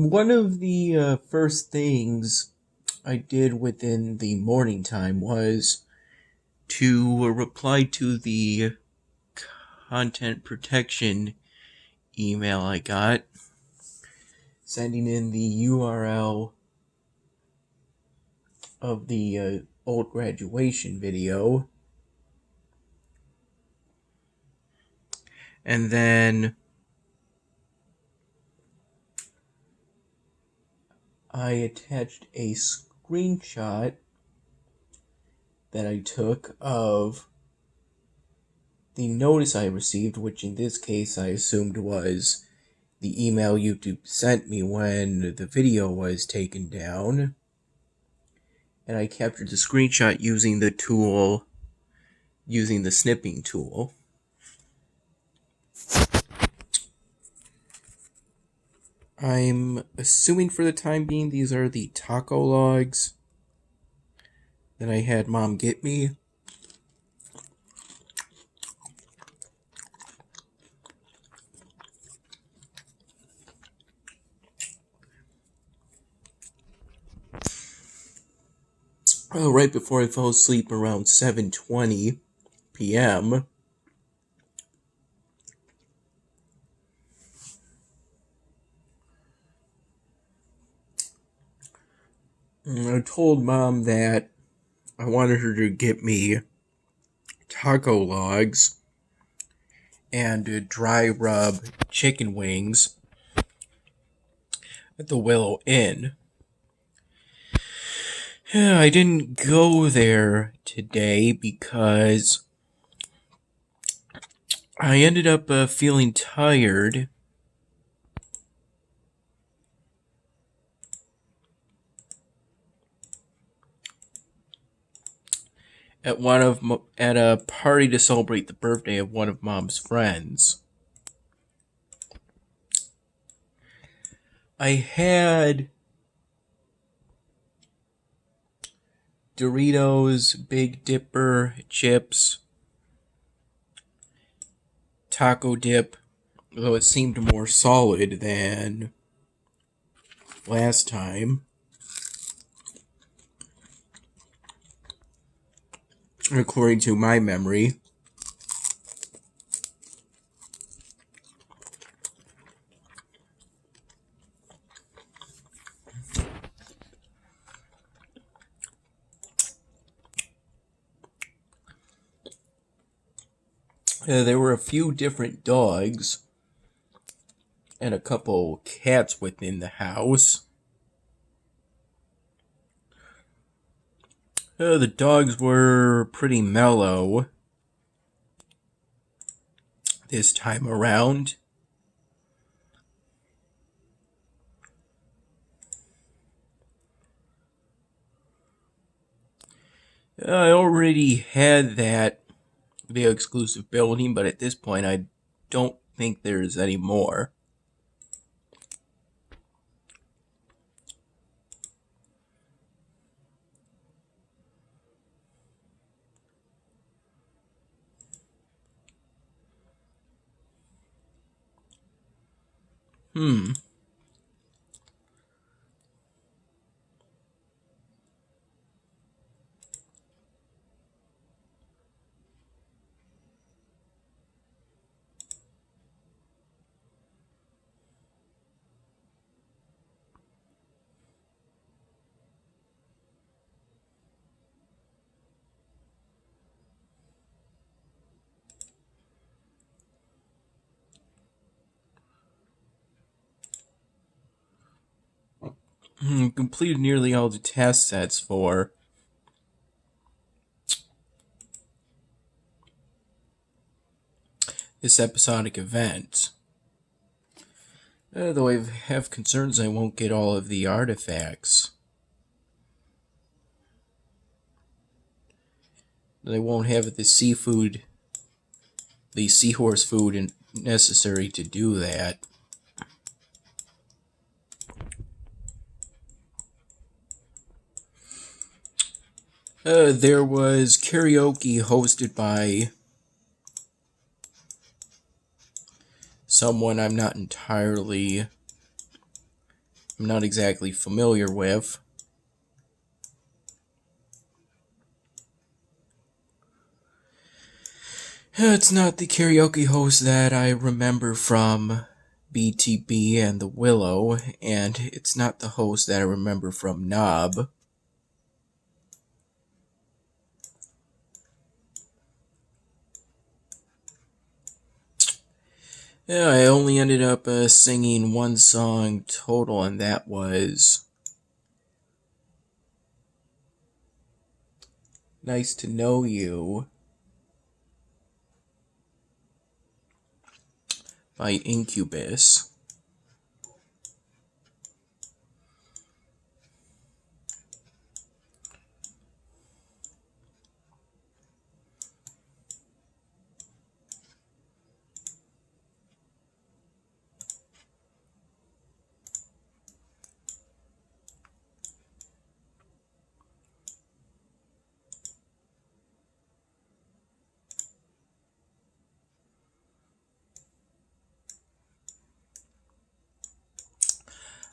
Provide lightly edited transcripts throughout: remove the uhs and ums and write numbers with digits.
One of the first things I did within the morning time was to reply to the content protection email I got, sending in the URL of the old graduation video. And then I attached a screenshot that I took of the notice I received, which in this case I assumed was the email YouTube sent me when the video was taken down. And I captured the screenshot using the snipping tool. I'm assuming for the time being these are the taco logs that I had Mom get me. Right before I fell asleep around 7:20 p.m. I told Mom that I wanted her to get me taco logs and dry rub chicken wings at the Willow Inn. I didn't go there today because I ended up feeling tired. At a party to celebrate the birthday of one of Mom's friends. I had Doritos, Big Dipper, chips, taco dip, though it seemed more solid than last time. According to my memory. There were a few different dogs and a couple cats within the house. The dogs were pretty mellow this time around. I already had that video exclusive building, but at this point I don't think there's any more. Completed nearly all the task sets for this episodic event. Though I have concerns I won't get all of the artifacts. That I won't have the seahorse food necessary to do that. There was karaoke hosted by someone I'm not entirely I'm not exactly familiar with. It's not the karaoke host that I remember from BTB and The Willow, and it's not the host that I remember from Knob. Yeah, I only ended up singing one song total, and that was Nice to Know You by Incubus.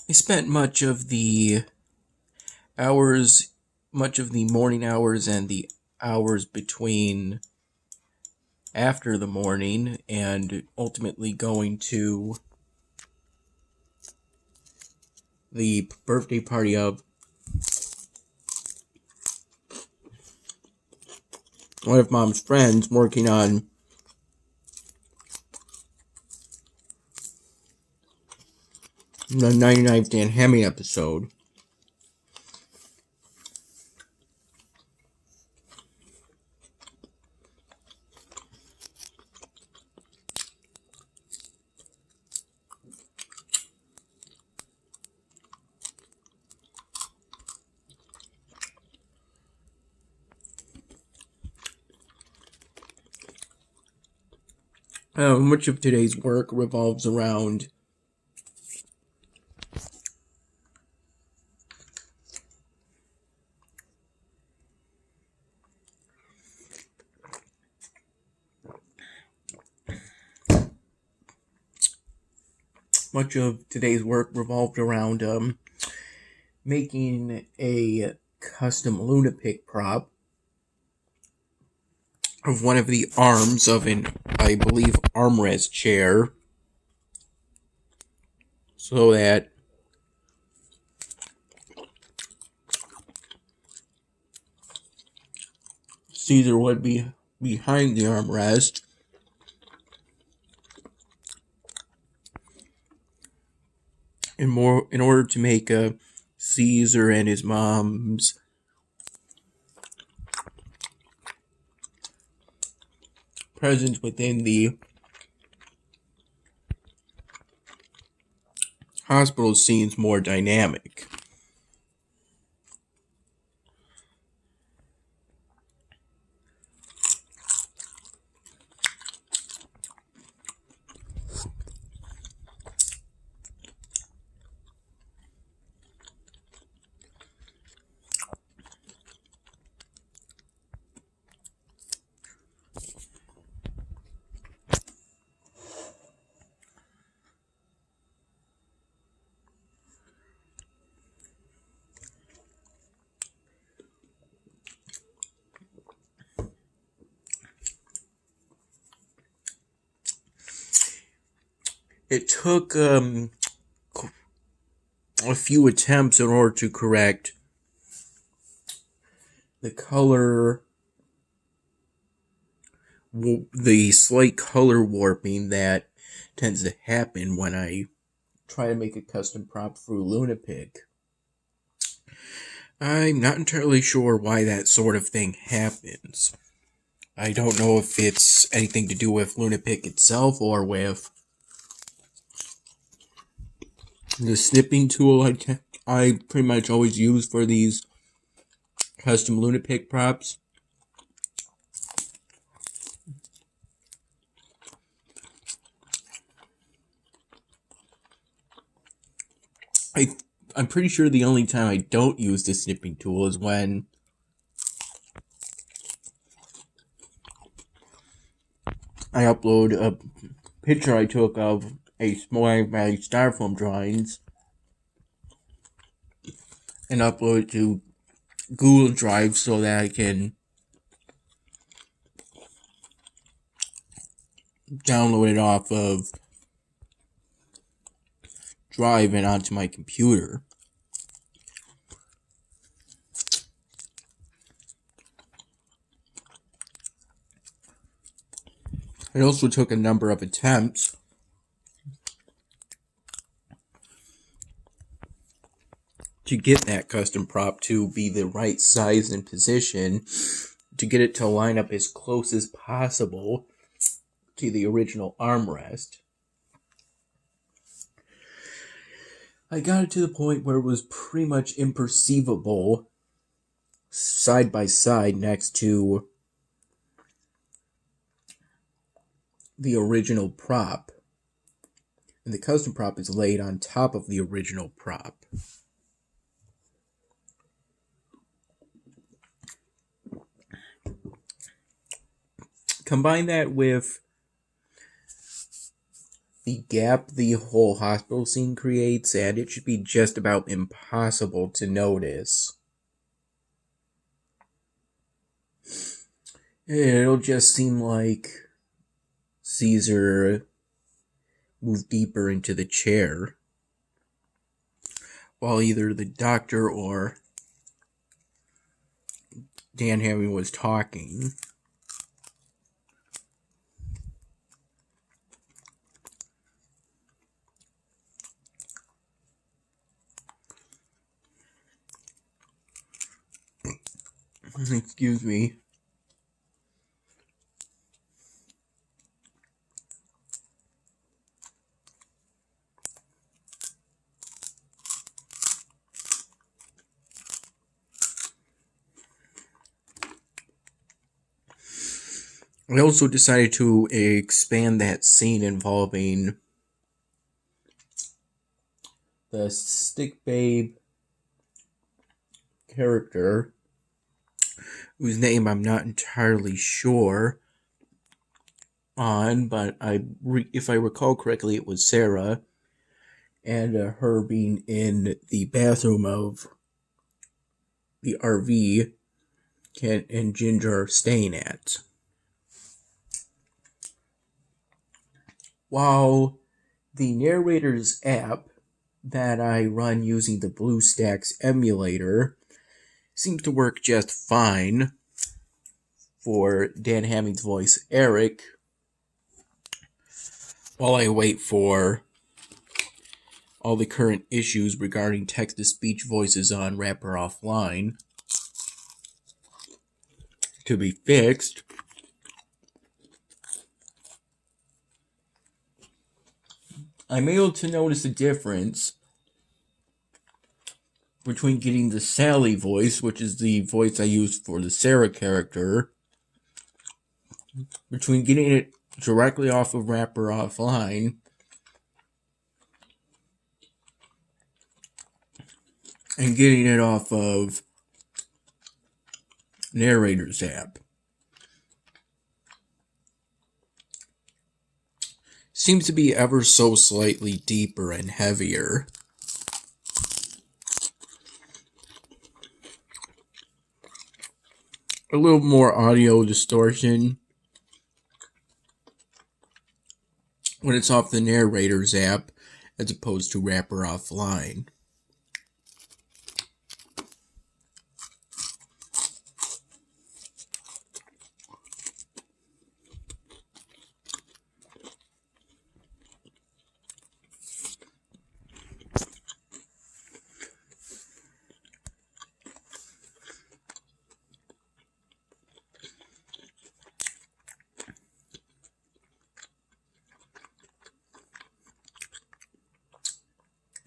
I spent much of the morning hours and the hours between after the morning and ultimately going to the birthday party of one of Mom's friends working on the 99th Dan Hammy episode. Much of today's work revolves around making a custom Lunapic prop of one of the arms of an, I believe, armrest chair, so that Caesar would be behind the armrest. In order to make Caesar and his mom's presence within the hospital scenes more dynamic. It took a few attempts in order to correct the slight color warping that tends to happen when I try to make a custom prop through Lunapic. I'm not entirely sure why that sort of thing happens. I don't know if it's anything to do with Lunapic itself or with the snipping tool I pretty much always use for these custom Lunapic props. I'm pretty sure the only time I don't use the snipping tool is when I upload a picture I took of my styrofoam drawings and upload it to Google Drive so that I can download it off of Drive and onto my computer. It also took a number of attempts to get that custom prop to be the right size and position, to get it to line up as close as possible to the original armrest. I got it to the point where it was pretty much imperceivable side by side next to the original prop. And the custom prop is laid on top of the original prop. Combine that with the gap the whole hospital scene creates, and it should be just about impossible to notice. It'll just seem like Caesar moved deeper into the chair while either the doctor or Dan Hammond was talking. Excuse me. I also decided to expand that scene involving the Stick Babe character, whose name I'm not entirely sure on, but if I recall correctly, it was Sarah, and her being in the bathroom of the RV Kent and Ginger are staying at. While the narrator's app that I run using the BlueStacks emulator seems to work just fine for Dan Hammond's voice Eric, while I wait for all the current issues regarding text-to-speech voices on Rapper Offline to be fixed, I'm able to notice a difference between getting the Sally voice, which is the voice I use for the Sarah character, between getting it directly off of Rapper Offline and getting it off of Narrator's app. Seems to be ever so slightly deeper and heavier. A little more audio distortion when it's off the Narrator's app as opposed to Rapper Offline.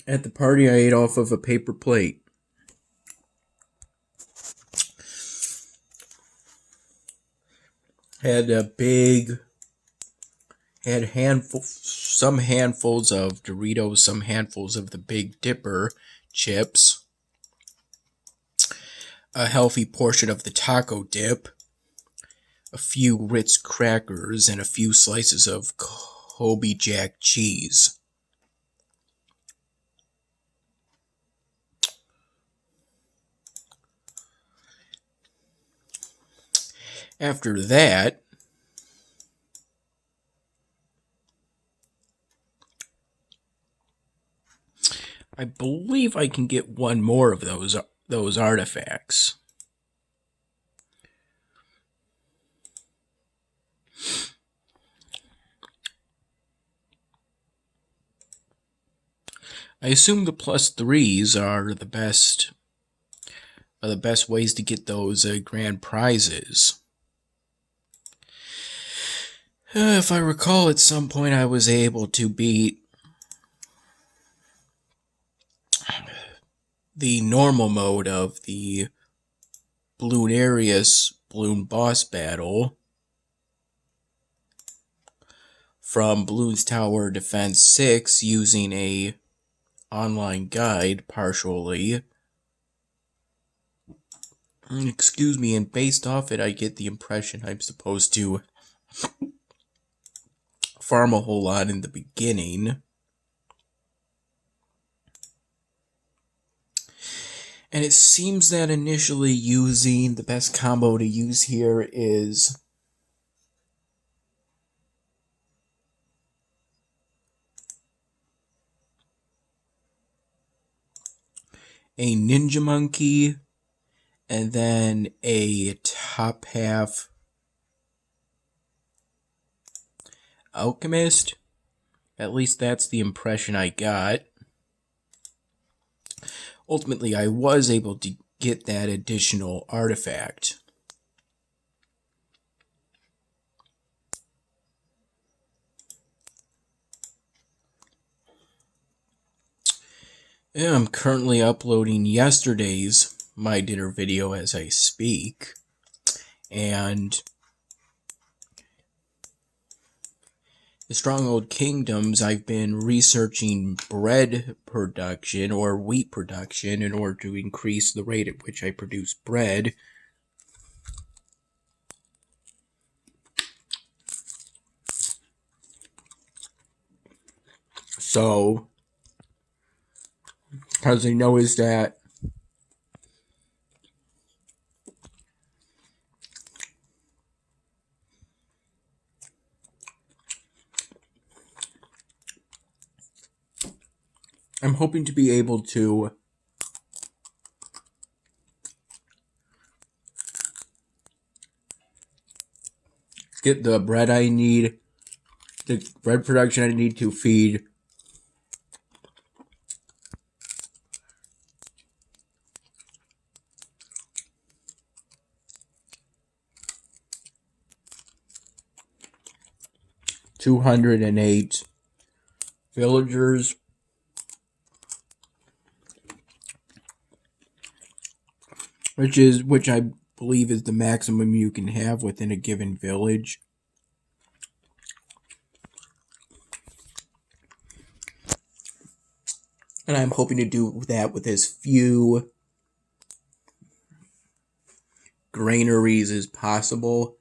At the party, I ate off of a paper plate. Had some handfuls of Doritos, some handfuls of the Big Dipper chips, a healthy portion of the taco dip, a few Ritz crackers, and a few slices of Kobe Jack cheese. After that, I believe I can get one more of those artifacts. I assume the +3s are the best ways to get those grand prizes. If I recall, at some point I was able to beat the normal mode of the Balloon boss battle from Balloon's Tower Defense 6 using a online guide partially. Excuse me, and based off it, I get the impression I'm supposed to farm a whole lot in the beginning. And it seems that initially using the best combo to use here is a Ninja Monkey and then a top half Alchemist. At least that's the impression I got. Ultimately, I was able to get that additional artifact. I'm currently uploading yesterday's My Dinner video as I speak. And the Stronghold Kingdoms, I've been researching bread production or wheat production in order to increase the rate at which I produce bread. So, because I noticed that I'm hoping to be able to get the bread I need, the bread production I need to feed $208 villagers, which I believe is the maximum you can have within a given village. And I'm hoping to do that with as few granaries as possible.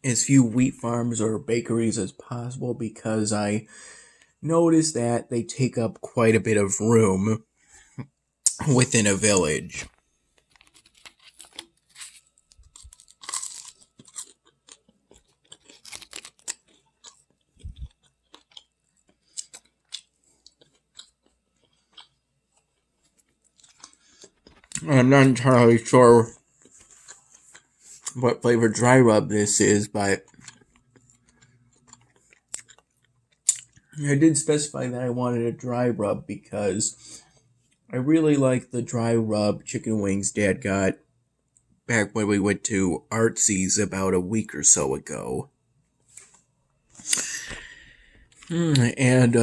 As few wheat farms or bakeries as possible, because I noticed that they take up quite a bit of room within a village. I'm not entirely sure what flavor dry rub this is, but I did specify that I wanted a dry rub because I really like the dry rub chicken wings Dad got back when we went to Artsy's about a week or so ago. And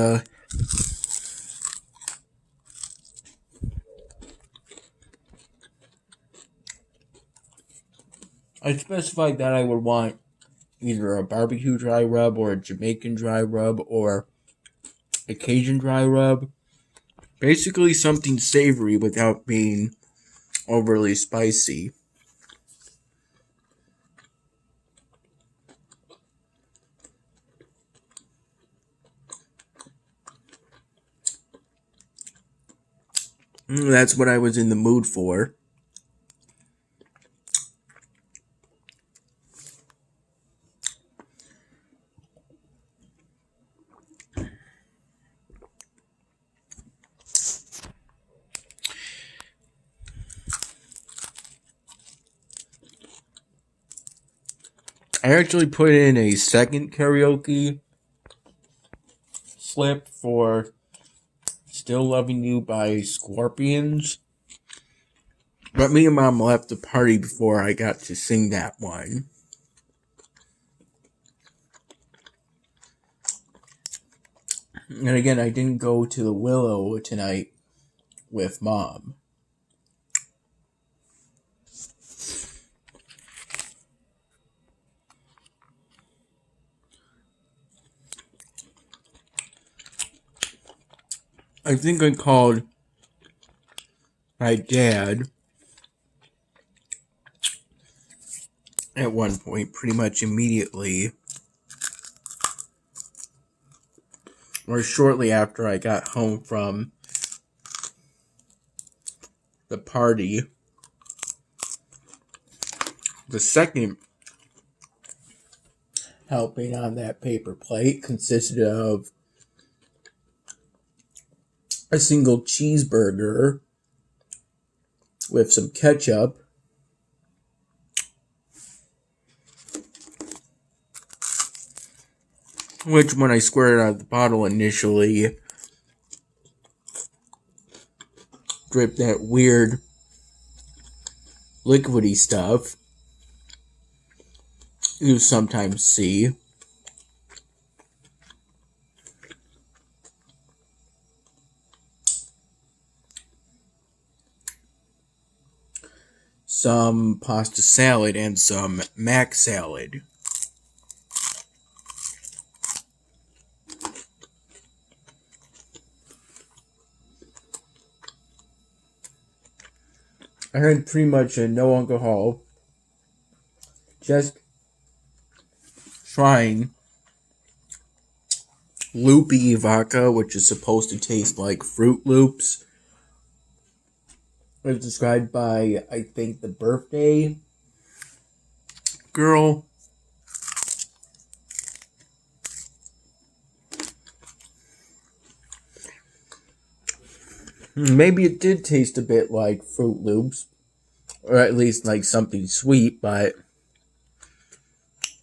I specified that I would want either a barbecue dry rub or a Jamaican dry rub or a Cajun dry rub. Basically something savory without being overly spicy. That's what I was in the mood for. I actually put in a second karaoke slip for Still Loving You by Scorpions. But me and Mom left the party before I got to sing that one. And again, I didn't go to the Willow tonight with Mom. I think I called my dad at one point, pretty much immediately, or shortly after I got home from the party. The second helping on that paper plate consisted of a single cheeseburger with some ketchup, which when I squared out of the bottle initially dripped that weird liquidy stuff you sometimes see. Some pasta salad and some mac salad. I had pretty much a no alcohol, just trying loopy vodka, which is supposed to taste like Fruit Loops. It was described by, I think, the birthday girl. Maybe it did taste a bit like Fruit Loops, or at least like something sweet, but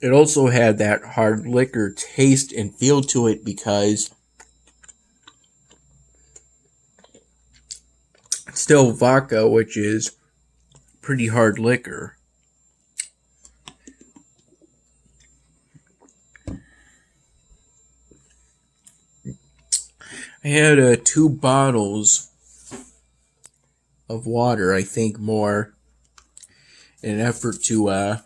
it also had that hard liquor taste and feel to it because it's still vodka, which is pretty hard liquor. I had 2 bottles of water, I think more, in an effort to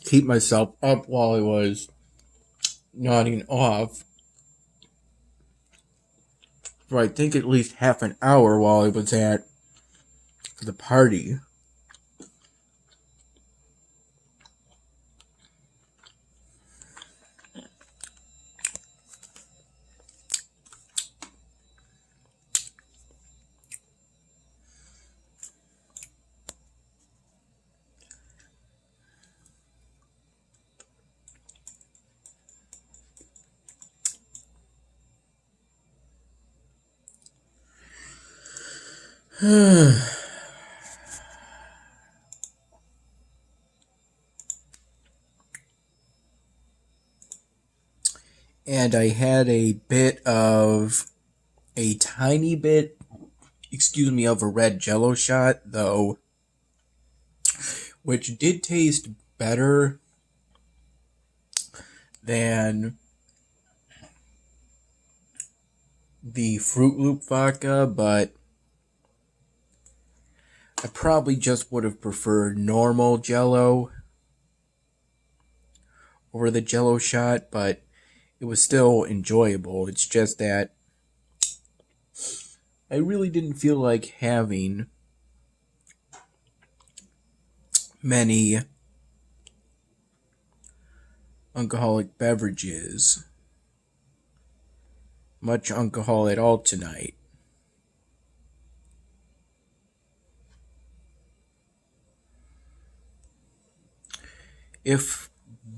keep myself up while I was nodding off for I think at least half an hour while I was at the party. And I had a tiny bit, of a red Jello shot, though, which did taste better than the Fruit Loop vodka, but I probably just would have preferred normal Jello over the Jello shot, but it was still enjoyable. It's just that I really didn't feel like having many alcoholic beverages. Much alcohol at all tonight. If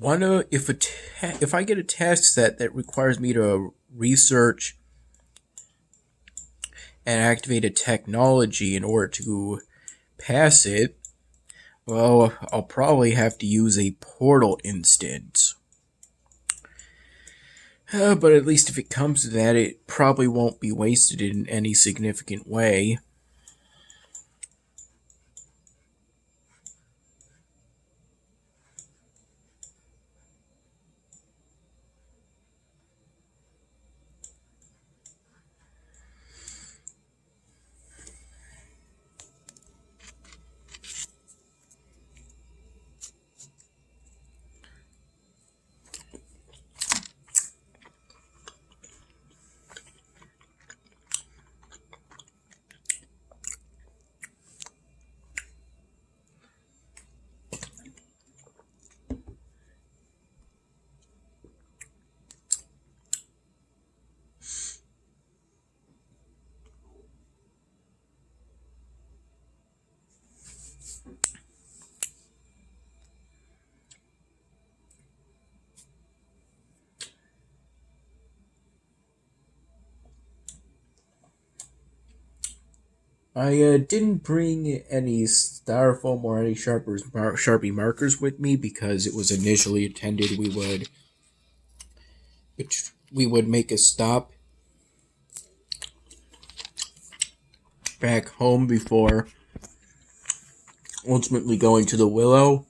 I get a task set that requires me to research and activate a technology in order to pass it, Well, I'll probably have to use a portal instance. But at least if it comes to that, it probably won't be wasted in any significant way. I didn't bring any styrofoam or any Sharpie markers with me because it was initially intended we would make a stop back home before ultimately going to the Willow.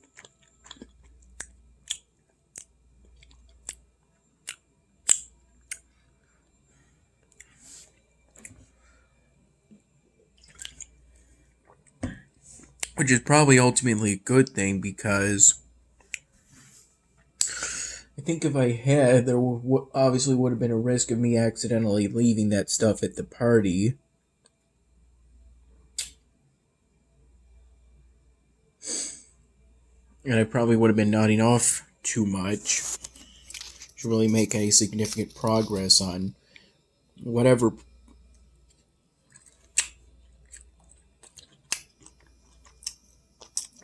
Which is probably ultimately a good thing because I think if I had, there obviously would have been a risk of me accidentally leaving that stuff at the party. And I probably would have been nodding off too much to really make any significant progress on whatever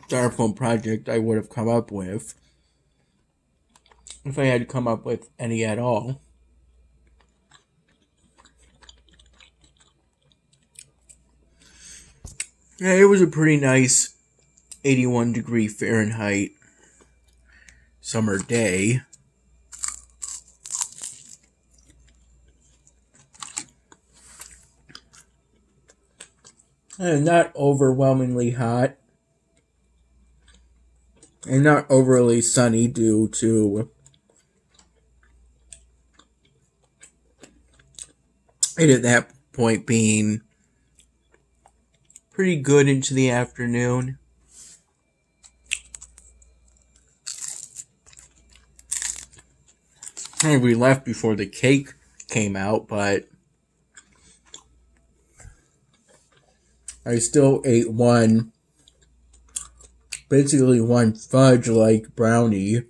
styrofoam project I would have come up with, if I had come up with any at all. Yeah, it was a pretty nice 81 degree Fahrenheit summer day. And not overwhelmingly hot. And not overly sunny due to it at that point being pretty good into the afternoon. And we left before the cake came out, but I still ate basically one fudge-like brownie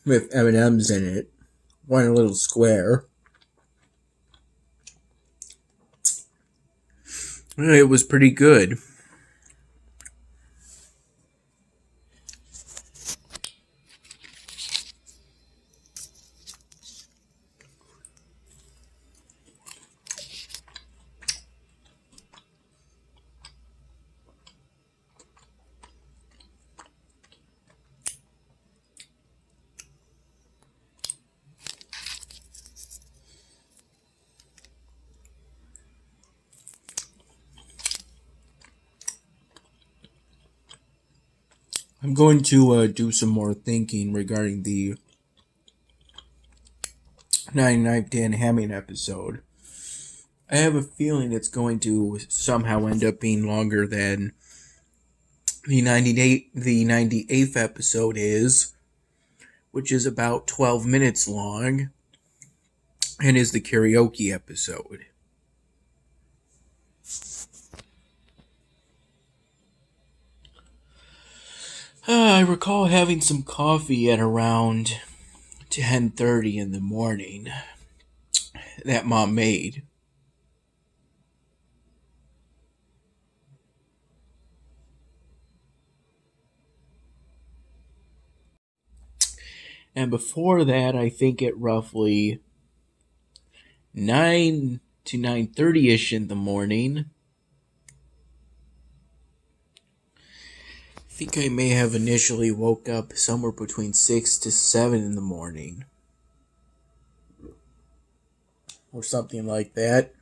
with M&Ms in it. One little square. It was pretty good. I'm going to do some more thinking regarding the 99th Dan Hamming episode. I have a feeling it's going to somehow end up being longer than the 98th episode is, which is about 12 minutes long, and is the karaoke episode. I recall having some coffee at around 10:30 in the morning that Mom made. And before that, I think at roughly 9 to 9:30ish in the morning, think I may have initially woke up somewhere between 6 to 7 in the morning. Or something like that.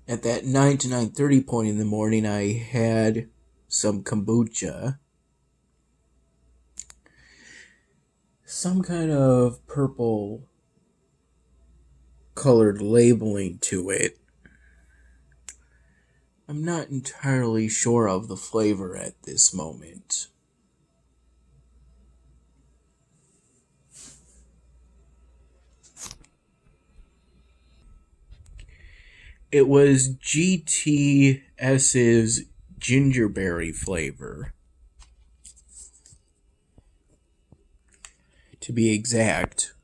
At that 9 to 9:30 point in the morning, I had some kombucha. Some kind of purple colored labeling to it. I'm not entirely sure of the flavor at this moment. It was GTS's gingerberry flavor, to be exact.